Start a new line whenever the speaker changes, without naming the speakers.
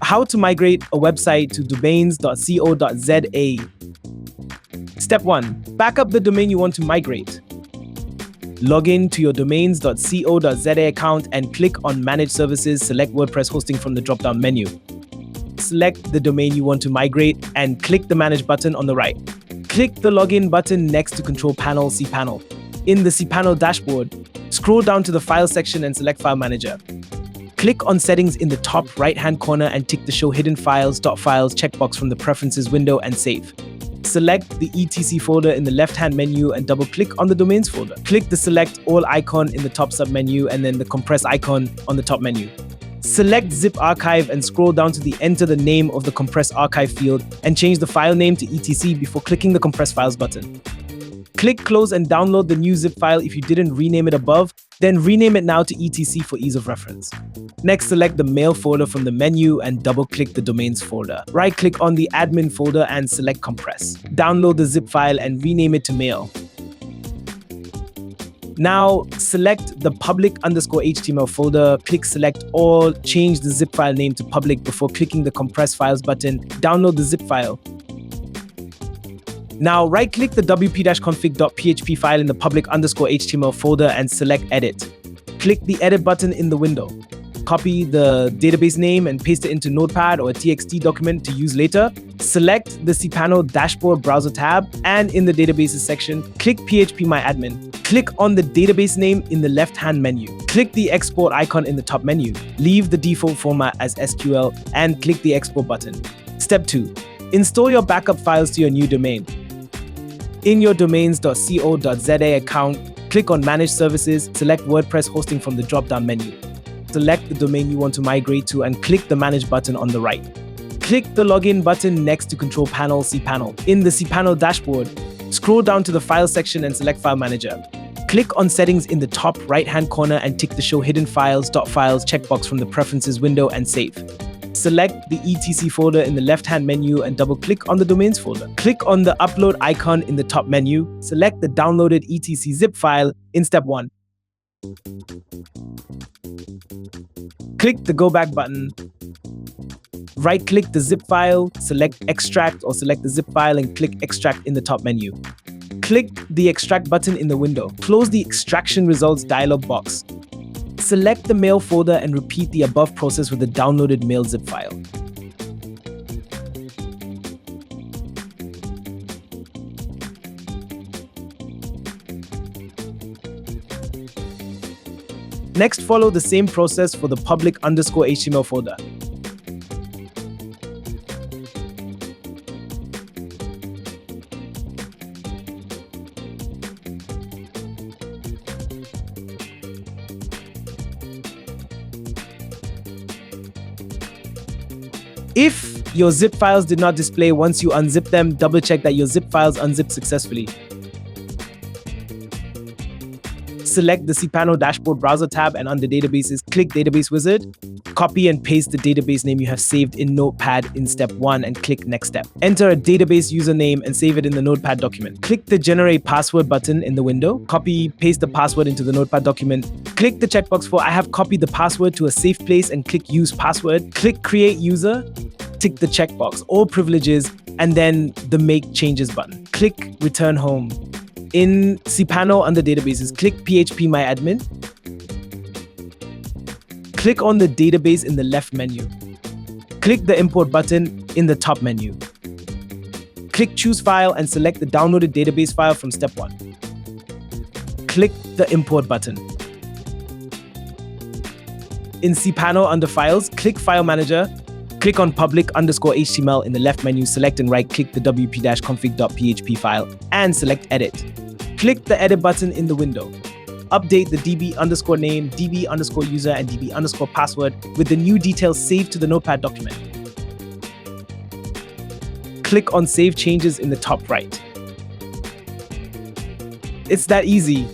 How to migrate a website to domains.co.za. Step 1. Back up the domain you want to migrate. Log in to your domains.co.za account and click on Manage Services. Select WordPress hosting from the drop-down menu. Select the domain you want to migrate and click the Manage button on the right. Click the Login button next to Control Panel, cPanel. In the cPanel dashboard, scroll down to the File section and select File Manager. Click on Settings in the top right-hand corner and tick the Show Hidden Files, .files checkbox from the Preferences window and save. Select the etc folder in the left-hand menu and double-click on the Domains folder. Click the Select All icon in the top submenu and then the Compress icon on the top menu. Select Zip Archive and scroll down to the Enter the name of the Compress Archive field and change the file name to etc before clicking the Compress Files button. Click Close and download the new zip file if you didn't rename it above, then rename it now to etc for ease of reference. Next, select the Mail folder from the menu and double-click the Domains folder. Right-click on the Admin folder and select Compress. Download the zip file and rename it to Mail. Now, select the public_HTML folder, click Select All, change the zip file name to public before clicking the Compress Files button, download the zip file. Now, right-click the wp-config.php file in the public_HTML folder and select Edit. Click the Edit button in the window. Copy the database name and paste it into Notepad or a TXT document to use later. Select the cPanel Dashboard Browser tab, and in the Databases section, click PHPMyAdmin. Click on the database name in the left-hand menu. Click the Export icon in the top menu. Leave the default format as SQL and click the Export button. Step 2. Install your backup files to your new domain. In your domains.co.za account, click on Manage Services, select WordPress hosting from the drop-down menu. Select the domain you want to migrate to and click the Manage button on the right. Click the Login button next to Control Panel, cPanel. In the cPanel dashboard, scroll down to the File section and select File Manager. Click on Settings in the top right-hand corner and tick the Show Hidden Files, .files checkbox from the Preferences window and save. Select the etc folder in the left-hand menu and double-click on the Domains folder. Click on the Upload icon in the top menu. Select the downloaded etc zip file in Step 1. Click the Go Back button. Right-click the zip file, select Extract or select the zip file and click Extract in the top menu. Click the Extract button in the window. Close the Extraction Results dialog box. Select the Mail folder and repeat the above process with the downloaded Mail zip file. Next, follow the same process for the public_HTML folder. If your zip files did not display once you unzip them, double-check that your zip files unzipped successfully. Select the cPanel Dashboard Browser tab and under Databases, click Database Wizard. Copy and paste the database name you have saved in Notepad in Step 1 and click Next Step. Enter a database username and save it in the Notepad document. Click the Generate Password button in the window. Copy, paste the password into the Notepad document. Click the checkbox for I have copied the password to a safe place and click Use Password. Click Create User. Tick the checkbox, All Privileges, and then the Make Changes button. Click Return Home. In cPanel under Databases, click PHPMyAdmin. Click on the database in the left menu. Click the Import button in the top menu. Click Choose File and select the downloaded database file from Step 1. Click the Import button. In cPanel under Files, click File Manager. Click on public_HTML in the left menu, select and right-click the wp-config.php file and select Edit. Click the Edit button in the window. Update the db_name, db_user, and db_password with the new details saved to the Notepad document. Click on Save Changes in the top right. It's that easy.